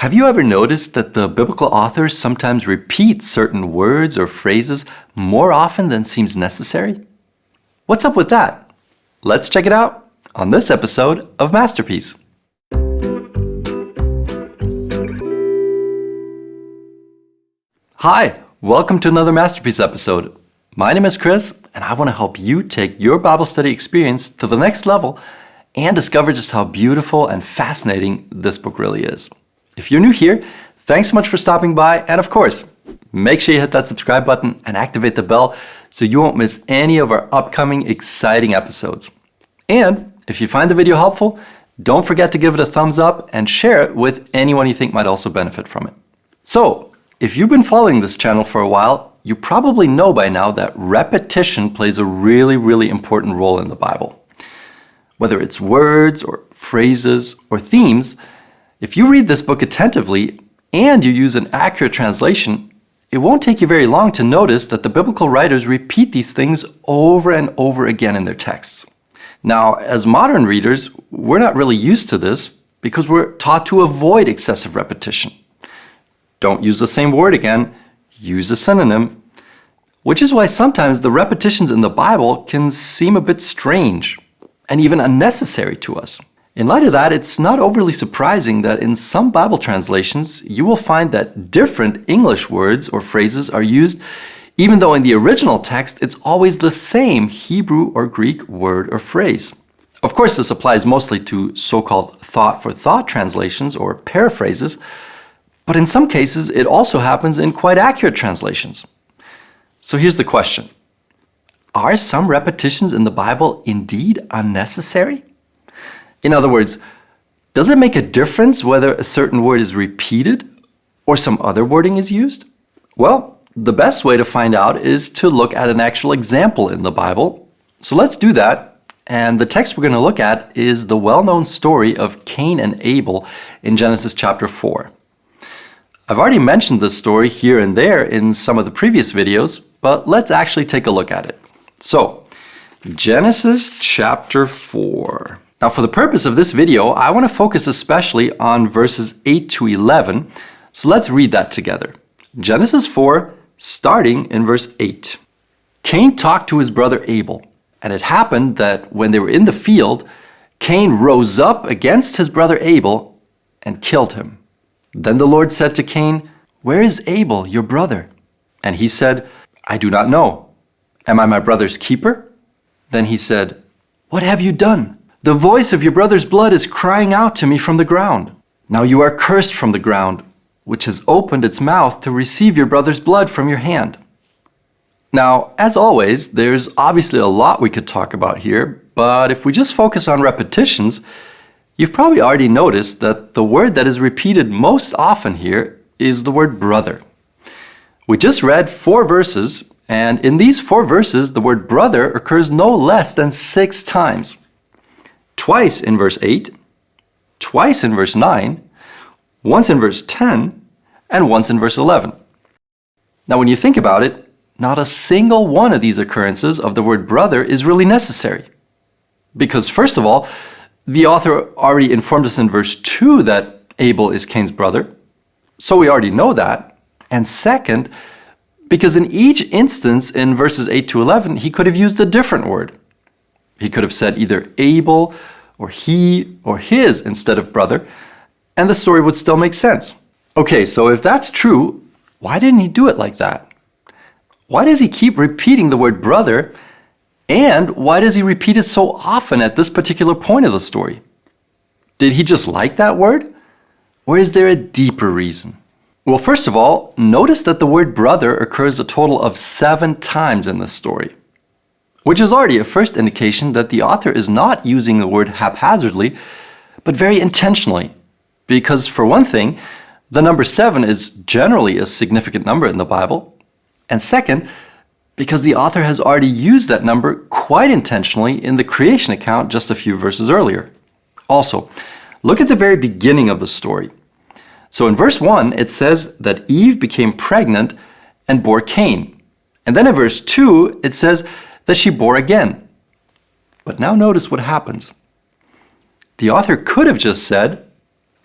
Have you ever noticed that the biblical authors sometimes repeat certain words or phrases more often than seems necessary? What's up with that? Let's check it out on this episode of Masterpiece. Hi, welcome to another Masterpiece episode. My name is Chris, and I want to help you take your Bible study experience to the next level and discover just how beautiful and fascinating this book really is. If you're new here, thanks so much for stopping by, and of course, make sure you hit that subscribe button and activate the bell so you won't miss any of our upcoming exciting episodes. And if you find the video helpful, don't forget to give it a thumbs up and share it with anyone you think might also benefit from it. So, if you've been following this channel for a while, you probably know by now that repetition plays a really important role in the Bible. Whether it's words or phrases or themes, if you read this book attentively and you use an accurate translation, it won't take you very long to notice that the biblical writers repeat these things over and over again in their texts. Now, as modern readers, we're not really used to this because we're taught to avoid excessive repetition. Don't use the same word again, use a synonym, which is why sometimes the repetitions in the Bible can seem a bit strange and even unnecessary to us. In light of that, it's not overly surprising that in some Bible translations, you will find that different English words or phrases are used, even though in the original text, it's always the same Hebrew or Greek word or phrase. Of course, this applies mostly to so-called thought-for-thought translations or paraphrases, but in some cases, it also happens in quite accurate translations. So here's the question. Are some repetitions in the Bible indeed unnecessary? In other words, does it make a difference whether a certain word is repeated or some other wording is used? Well, the best way to find out is to look at an actual example in the Bible. So let's do that. And the text we're going to look at is the well-known story of Cain and Abel in Genesis chapter 4. I've already mentioned this story here and there in some of the previous videos, but let's actually take a look at it. So, Genesis chapter 4. Now, for the purpose of this video, I want to focus especially on verses 8 to 11. So let's read that together. Genesis 4, starting in verse 8. Cain talked to his brother Abel, and it happened that when they were in the field, Cain rose up against his brother Abel and killed him. Then the Lord said to Cain, "Where is Abel, your brother?" And he said, "I do not know. Am I my brother's keeper?" Then he said, "What have you done? The voice of your brother's blood is crying out to me from the ground. Now you are cursed from the ground, which has opened its mouth to receive your brother's blood from your hand." Now, as always, there's obviously a lot we could talk about here, but if we just focus on repetitions, you've probably already noticed that the word that is repeated most often here is the word brother. We just read 4 verses, and in these 4 verses, the word brother occurs no less than 6 times. Twice in verse 8, twice in verse 9, once in verse 10, and once in verse 11. Now, when you think about it, not a single one of these occurrences of the word brother is really necessary. Because first of all, the author already informed us in verse 2 that Abel is Cain's brother, so we already know that. And second, because in each instance in verses 8 to 11, he could have used a different word. He could have said either Abel or he or his instead of brother, and the story would still make sense. Okay, so if that's true, why didn't he do it like that? Why does he keep repeating the word brother, and why does he repeat it so often at this particular point of the story? Did he just like that word? Or is there a deeper reason? Well, first of all, notice that the word brother occurs a total of 7 times in this story, which is already a first indication that the author is not using the word haphazardly, but very intentionally. Because for one thing, the number 7 is generally a significant number in the Bible. And second, because the author has already used that number quite intentionally in the creation account just a few verses earlier. Also, look at the very beginning of the story. So in verse 1, it says that Eve became pregnant and bore Cain. And then in verse 2, it says that she bore again. But now notice what happens. The author could have just said,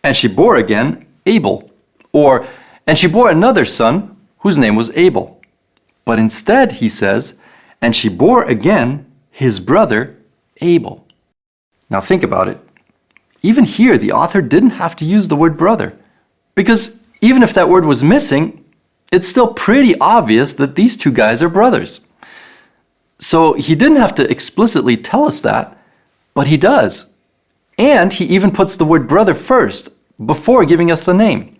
and she bore again Abel. Or, and she bore another son, whose name was Abel. But instead, he says, and she bore again his brother Abel. Now think about it. Even here, the author didn't have to use the word brother, because even if that word was missing, it's still pretty obvious that these two guys are brothers. So he didn't have to explicitly tell us that, but he does. And he even puts the word brother first, before giving us the name.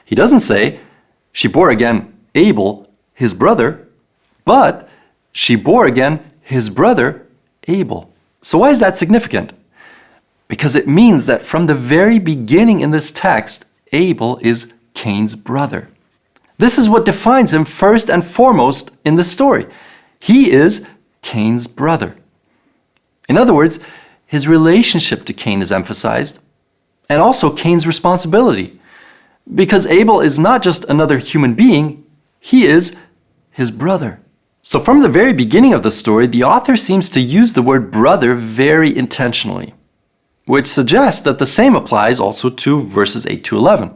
He doesn't say, she bore again Abel, his brother, but she bore again his brother Abel. So why is that significant? Because it means that from the very beginning in this text, Abel is Cain's brother. This is what defines him first and foremost in the story. He is Cain's brother. In other words, his relationship to Cain is emphasized, and also Cain's responsibility. Because Abel is not just another human being, he is his brother. So from the very beginning of the story, the author seems to use the word brother very intentionally, which suggests that the same applies also to verses 8 to 11.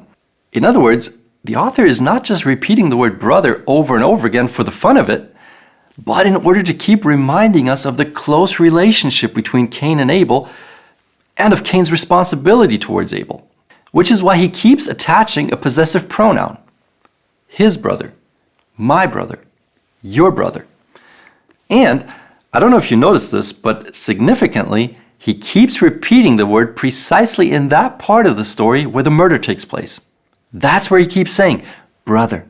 In other words, the author is not just repeating the word brother over and over again for the fun of it, but in order to keep reminding us of the close relationship between Cain and Abel and of Cain's responsibility towards Abel, which is why he keeps attaching a possessive pronoun. His brother, my brother, your brother. And I don't know if you noticed this, but significantly, he keeps repeating the word precisely in that part of the story where the murder takes place. That's where he keeps saying, brother,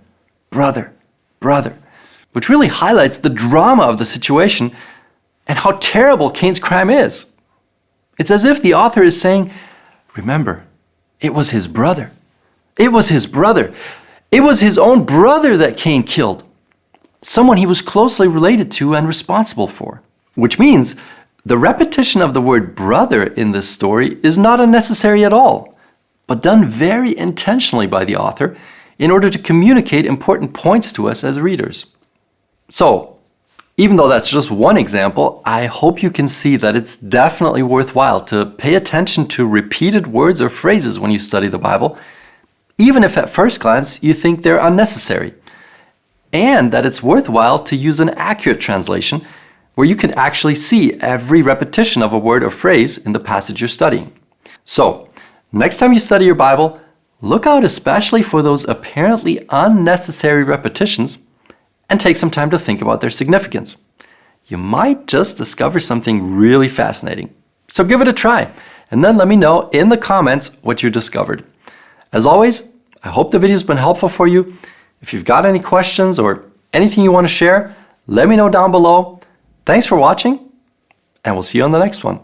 brother, brother, which really highlights the drama of the situation and how terrible Cain's crime is. It's as if the author is saying, remember, it was his brother. It was his brother. It was his own brother that Cain killed. Someone he was closely related to and responsible for. Which means the repetition of the word brother in this story is not unnecessary at all, but done very intentionally by the author in order to communicate important points to us as readers. So, even though that's just one example, I hope you can see that it's definitely worthwhile to pay attention to repeated words or phrases when you study the Bible, even if at first glance you think they're unnecessary, and that it's worthwhile to use an accurate translation where you can actually see every repetition of a word or phrase in the passage you're studying. So, next time you study your Bible, look out especially for those apparently unnecessary repetitions and take some time to think about their significance. You might just discover something really fascinating. So give it a try, and then let me know in the comments what you discovered. As always, I hope the video's been helpful for you. If you've got any questions or anything you want to share, let me know down below. Thanks for watching, and we'll see you on the next one.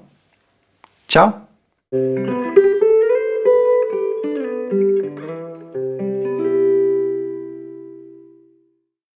Ciao.